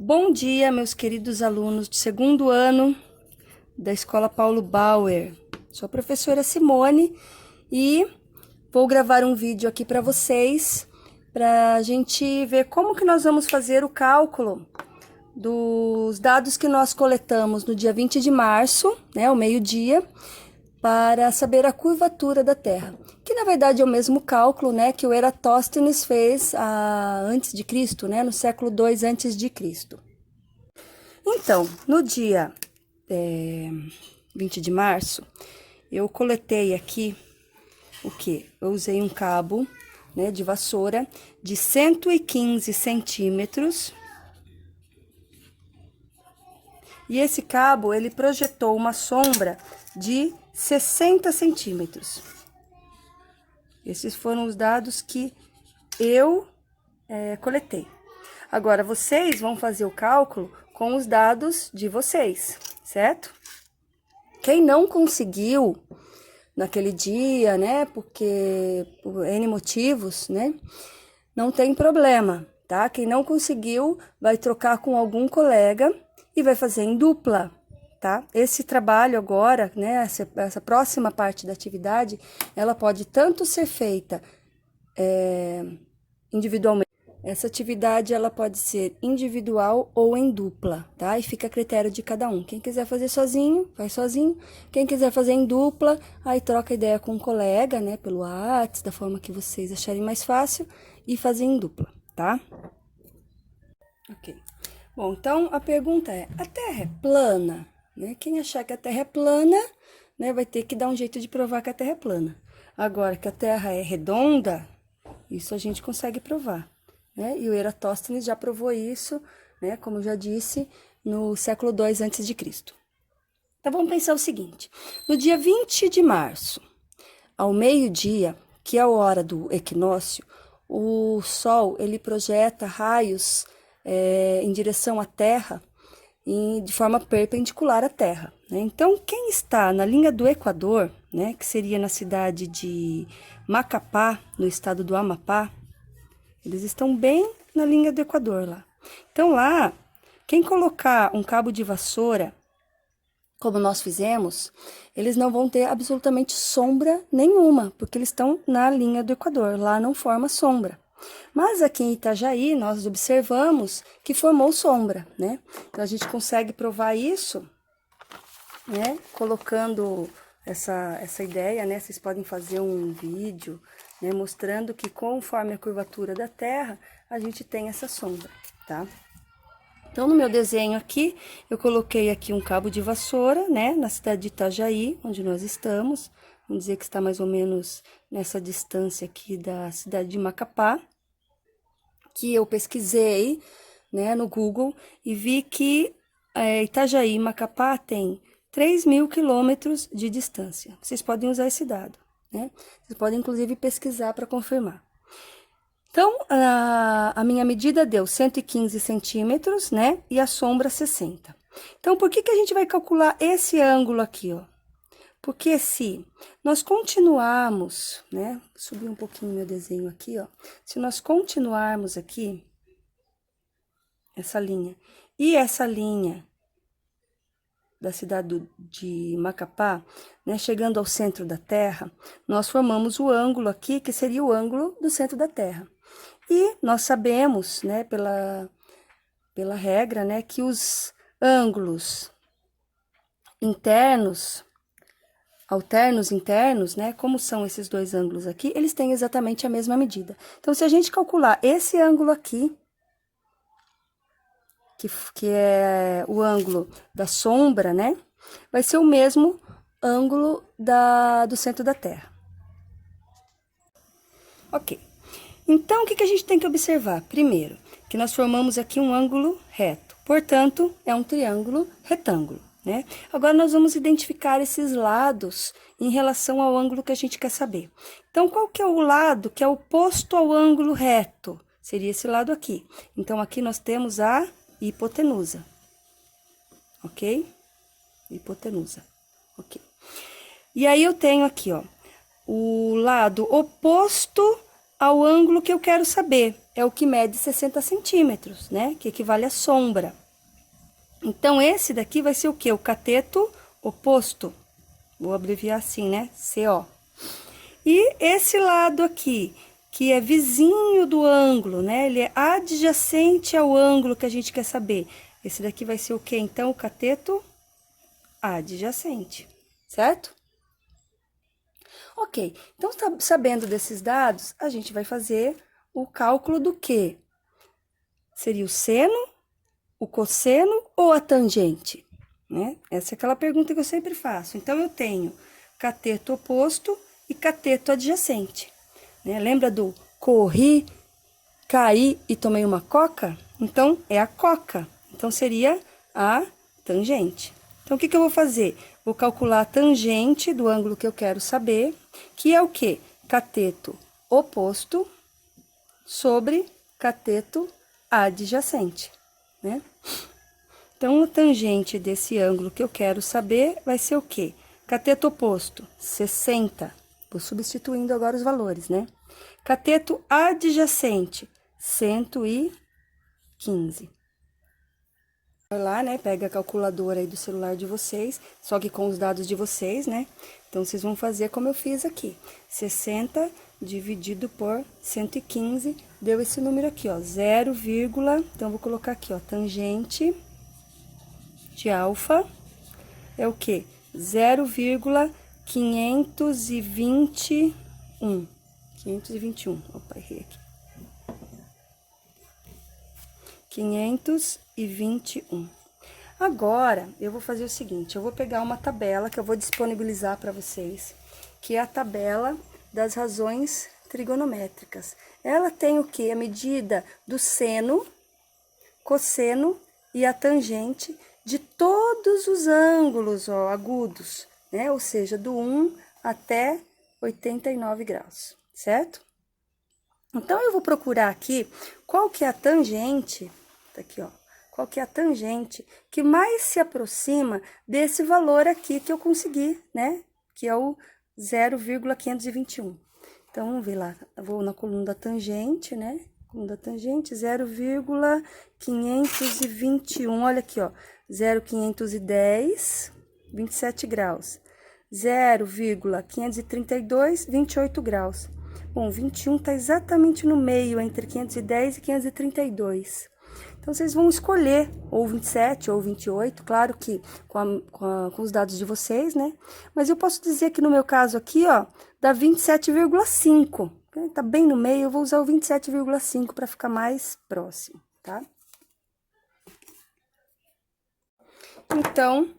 Bom dia, meus queridos alunos do segundo ano da Escola Paulo Bauer. Sou a professora Simone e vou gravar um vídeo aqui para vocês, para a gente ver como que nós vamos fazer o cálculo dos dados que nós coletamos no dia 20 de março, né, ao meio-dia, para saber a curvatura da Terra, que na verdade é o mesmo cálculo, né, que o Eratóstenes fez antes de Cristo, né, no século II antes de Cristo. Então, no dia 20 de março, eu coletei aqui o que? Eu usei um cabo, né, de vassoura de 115 centímetros. E esse cabo, ele projetou uma sombra de 60 centímetros. Esses foram os dados que eu coletei. Agora, vocês vão fazer o cálculo com os dados de vocês, certo? Quem não conseguiu naquele dia, né, porque por N motivos, né, não tem problema, tá? Quem não conseguiu vai trocar com algum colega e vai fazer em dupla, tá? Esse trabalho agora, né, essa próxima parte da atividade, ela pode tanto ser feita individualmente. Essa atividade, ela pode ser individual ou em dupla, tá? E fica a critério de cada um. Quem quiser fazer sozinho, faz sozinho. Quem quiser fazer em dupla, aí troca ideia com um colega, né? Pelo WhatsApp, da forma que vocês acharem mais fácil, e fazer em dupla, tá? Ok. Bom, então, a pergunta é, a Terra é plana? Né? Quem achar que a Terra é plana, né, vai ter que dar um jeito de provar que a Terra é plana. Agora, que a Terra é redonda, isso a gente consegue provar. Né? E o Eratóstenes já provou isso, né, como eu já disse, no século II antes de Cristo. Então, vamos pensar o seguinte. No dia 20 de março, ao meio-dia, que é a hora do equinócio, o Sol, ele projeta raios em direção à Terra, de forma perpendicular à Terra. Né? Então, quem está na linha do Equador, né, que seria na cidade de Macapá, no estado do Amapá, eles estão bem na linha do Equador lá. Então, lá, quem colocar um cabo de vassoura, como nós fizemos, eles não vão ter absolutamente sombra nenhuma, porque eles estão na linha do Equador. Lá não forma sombra. Mas aqui em Itajaí, nós observamos que formou sombra, né? Então, a gente consegue provar isso, né? Colocando essa ideia, né? Vocês podem fazer um vídeo, né? Mostrando que conforme a curvatura da Terra, a gente tem essa sombra, tá? Então, no meu desenho aqui, eu coloquei aqui um cabo de vassoura, né? Na cidade de Itajaí, onde nós estamos. Vamos dizer que está mais ou menos nessa distância aqui da cidade de Macapá. Que eu pesquisei, né, no Google e vi que Itajaí e Macapá tem 3.000 quilômetros de distância. Vocês podem usar esse dado, né? Vocês podem, inclusive, pesquisar para confirmar. Então, a minha medida deu 115 centímetros, né? E a sombra 60. Então, por que a gente vai calcular esse ângulo aqui, ó? Porque se nós continuarmos, né? Vou subir um pouquinho meu desenho aqui, ó. Se nós continuarmos aqui, essa linha, e essa linha da cidade de Macapá, né, chegando ao centro da Terra, nós formamos o ângulo aqui, que seria o ângulo do centro da Terra. E nós sabemos, né, pela regra, né, que os ângulos internos, alternos internos, né, como são esses dois ângulos aqui, eles têm exatamente a mesma medida. Então, se a gente calcular esse ângulo aqui, que é o ângulo da sombra, né, vai ser o mesmo ângulo do centro da Terra. Ok. Então, o que a gente tem que observar? Primeiro, que nós formamos aqui um ângulo reto, portanto, é um triângulo retângulo, né? Agora, nós vamos identificar esses lados em relação ao ângulo que a gente quer saber. Então, qual que é o lado que é oposto ao ângulo reto? Seria esse lado aqui. Então, aqui nós temos a hipotenusa, ok? Hipotenusa, ok. E aí, eu tenho aqui, ó, o lado oposto ao ângulo que eu quero saber. é o que mede 60 centímetros, né? Que equivale à sombra. Então, esse daqui vai ser o quê? O cateto oposto. Vou abreviar assim, né? CO. E esse lado aqui, que é vizinho do ângulo, né? Ele é adjacente ao ângulo que a gente quer saber. Esse daqui vai ser o quê? Então, o cateto adjacente, certo? Ok, então, sabendo desses dados, a gente vai fazer o cálculo do quê? Seria o seno, o cosseno ou a tangente? Né? Essa é aquela pergunta que eu sempre faço. Então, eu tenho cateto oposto e cateto adjacente. Né? Lembra do corri, caí e tomei uma coca? Então, é a coca. Então, seria a tangente. Então, o que eu vou fazer? Vou calcular a tangente do ângulo que eu quero saber, que é o quê? Cateto oposto sobre cateto adjacente, né? Então, a tangente desse ângulo que eu quero saber vai ser o quê? Cateto oposto, 60. Vou substituindo agora os valores, né? Cateto adjacente, 115. Vai lá, né? Pega a calculadora aí do celular de vocês, só que com os dados de vocês, né? Então, vocês vão fazer como eu fiz aqui. 60 dividido por 115, deu esse número aqui, ó, 0, então, vou colocar aqui, ó, tangente de alfa é o quê? 0,521. 521, opa, errei aqui. 521. Agora, eu vou fazer o seguinte, eu vou pegar uma tabela que eu vou disponibilizar para vocês, que é a tabela das razões trigonométricas. Ela tem o quê? A medida do seno, cosseno e a tangente de todos os ângulos, ó, agudos, né? Ou seja, do 1 até 89 graus, certo? Então, eu vou procurar aqui qual que é a tangente, tá aqui, ó, qual que é a tangente que mais se aproxima desse valor aqui que eu consegui, né? Que é o 0,521. Então, vamos ver lá, eu vou na coluna da tangente, né? Coluna da tangente, 0,521, olha aqui, ó, 0,510, 27 graus. 0,532, 28 graus. Bom, 21 tá exatamente no meio, entre 510 e 532. Então, vocês vão escolher ou 27 ou 28, claro que com os dados de vocês, né? Mas eu posso dizer que no meu caso aqui, ó, dá 27,5. Tá bem no meio, eu vou usar o 27,5 para ficar mais próximo, tá? Então,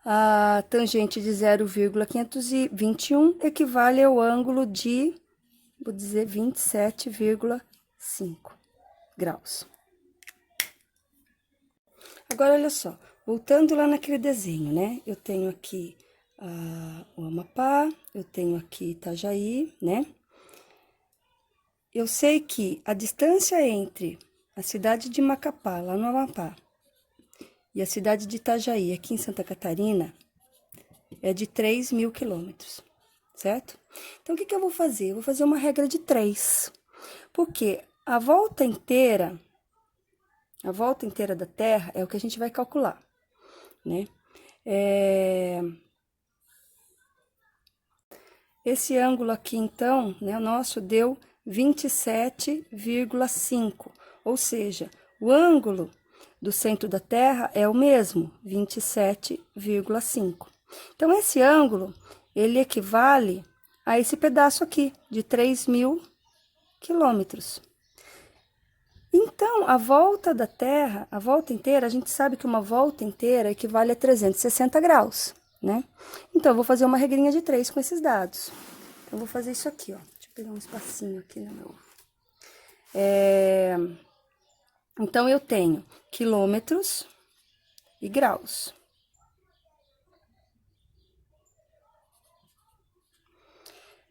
a tangente de 0,521 equivale ao ângulo de, vou dizer, 27,5 graus. Agora, olha só, voltando lá naquele desenho, né? Eu tenho aqui o Amapá, eu tenho aqui Itajaí, né? Eu sei que a distância entre a cidade de Macapá, lá no Amapá, e a cidade de Itajaí, aqui em Santa Catarina, é de 3.000 quilômetros, certo? Então, o que eu vou fazer? Eu vou fazer uma regra de 3, porque a volta inteira da Terra é o que a gente vai calcular, né? Esse ângulo aqui, então, né, o nosso deu 27,5, ou seja, o ângulo do centro da Terra é o mesmo, 27,5. Então, esse ângulo, ele equivale a esse pedaço aqui, de 3.000 quilômetros. Então, a volta da Terra, a volta inteira, a gente sabe que uma volta inteira equivale a 360 graus, né? Então, eu vou fazer uma regrinha de 3 com esses dados. Então, eu vou fazer isso aqui, ó. Deixa eu pegar um espacinho aqui no meu... Então, eu tenho quilômetros e graus.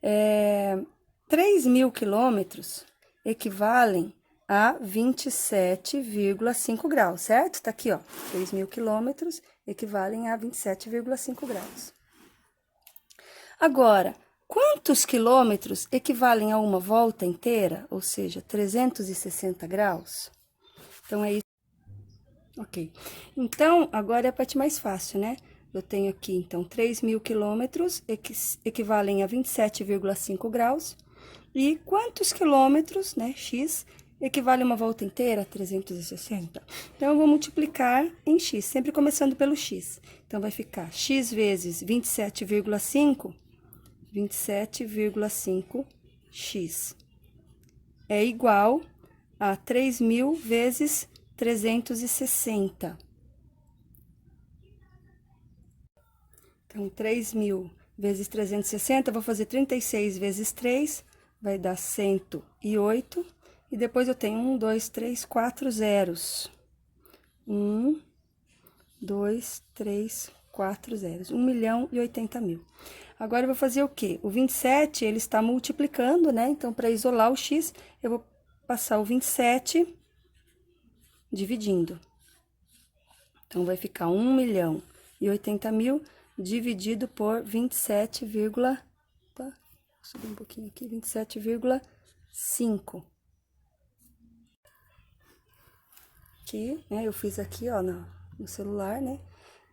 3.000 quilômetros equivalem a 27,5 graus, certo? Tá aqui, ó, 3.000 quilômetros equivalem a 27,5 graus. Agora, Quantos quilômetros equivalem a uma volta inteira, ou seja, 360 graus? Então, é isso. Ok. Então, agora é a parte mais fácil, né? Eu tenho aqui, então, 3.000 quilômetros, equivalem a 27,5 graus. E quantos quilômetros, né, x, equivale a uma volta inteira, 360? Então, eu vou multiplicar em x, sempre começando pelo x. Então, vai ficar x vezes 27,5, 27,5x é igual a 3.000 vezes 360. Então, 3.000 vezes 360, eu vou fazer 36 vezes 3, vai dar 108. E depois eu tenho 1, 2, 3, 4 zeros. 1, 2, 3, 4 zeros. 1.080.000. Agora, eu vou fazer o quê? O 27, ele está multiplicando, né? Então, para isolar o x, eu vou passar o 27 dividindo. Então, vai ficar 1.080.000 dividido por 27, tá? Vou subir um pouquinho aqui, 27,5. Aqui, né? Eu fiz aqui, ó, no celular, né?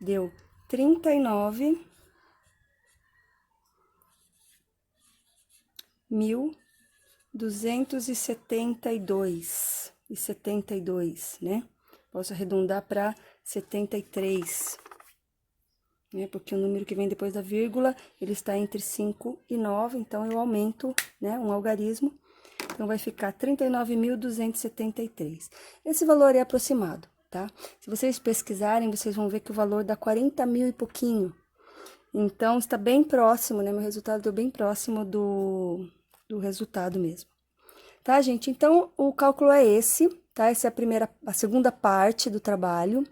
Deu 39.272,72, né? Posso arredondar para 73, né? Porque o número que vem depois da vírgula, ele está entre 5 e 9, então eu aumento, né, um algarismo. Então, vai ficar 39.273. Esse valor é aproximado, tá? Se vocês pesquisarem, vocês vão ver que o valor dá 40.000 e pouquinho. Então, está bem próximo, né? Meu resultado deu bem próximo do resultado mesmo. Tá, gente? Então, o cálculo é esse, tá? Essa é a segunda parte do trabalho.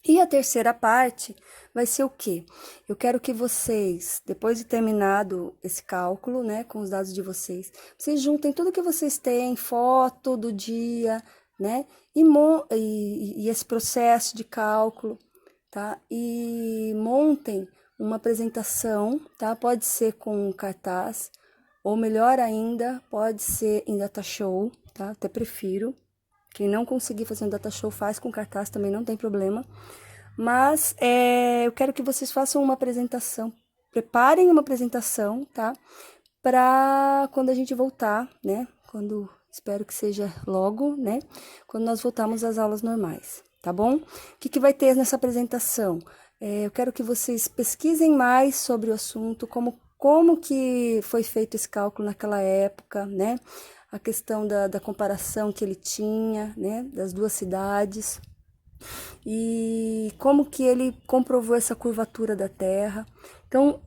E a terceira parte vai ser o quê? Eu quero que vocês, depois de terminado esse cálculo, né, com os dados de vocês, vocês juntem tudo que vocês têm, foto do dia, né, e esse processo de cálculo, tá? E montem uma apresentação, tá? Pode ser com um cartaz, ou melhor ainda, pode ser em data show, tá? Até prefiro. Quem não conseguir fazer um data show, faz com cartaz, também não tem problema. Mas eu quero que vocês façam uma apresentação, preparem uma apresentação, tá? Para quando a gente voltar, né? Espero que seja logo, né? Quando nós voltarmos às aulas normais, tá bom? O que vai ter nessa apresentação? Eu quero que vocês pesquisem mais sobre o assunto, como que foi feito esse cálculo naquela época, né? A questão da comparação que ele tinha, né, das duas cidades, e como que ele comprovou essa curvatura da Terra. Então,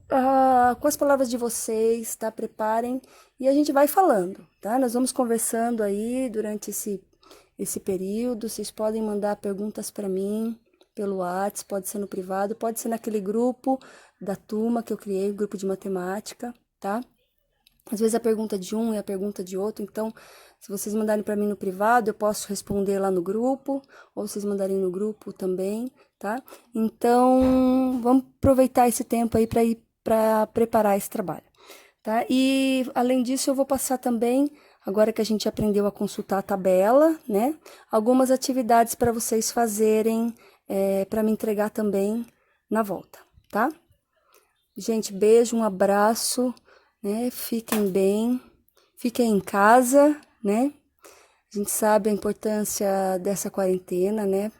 com as palavras de vocês, tá, preparem, e a gente vai falando, tá? Nós vamos conversando aí durante esse período, vocês podem mandar perguntas para mim pelo WhatsApp, pode ser no privado, pode ser naquele grupo da turma que eu criei, o grupo de matemática, tá? Às vezes a pergunta de um é a pergunta de outro, então, se vocês mandarem para mim no privado, eu posso responder lá no grupo, ou vocês mandarem no grupo também, tá? Então, vamos aproveitar esse tempo aí para preparar esse trabalho, tá? E, além disso, eu vou passar também, agora que a gente aprendeu a consultar a tabela, né? Algumas atividades para vocês fazerem, para me entregar também na volta, tá? Gente, beijo, um abraço, né? Fiquem bem, fiquem em casa, né? A gente sabe a importância dessa quarentena, né?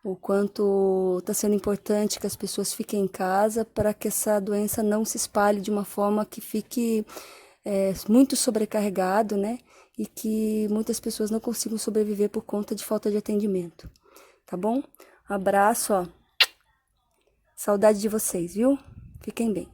O quanto está sendo importante que as pessoas fiquem em casa para que essa doença não se espalhe de uma forma que fique muito sobrecarregado, né? E que muitas pessoas não consigam sobreviver por conta de falta de atendimento, tá bom? Abraço, ó. Saudade de vocês, viu? Fiquem bem.